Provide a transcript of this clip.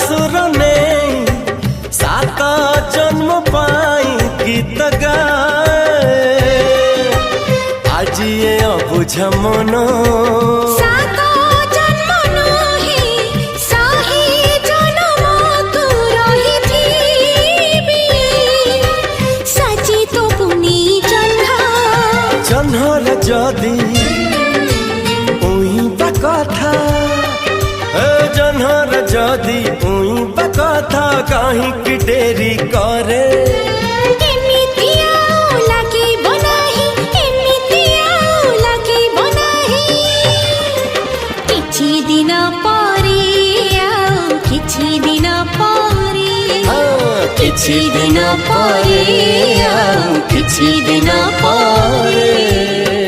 सुर ने सात जन्म पाई गीत गाए आज ये अबुझ मन जन्हर जदी उई कथा जन्हर जदी उई कथा कहीं की डेरी करे किछि दिन परे किछि दिन परे किछि दिन परे किछि दिन परे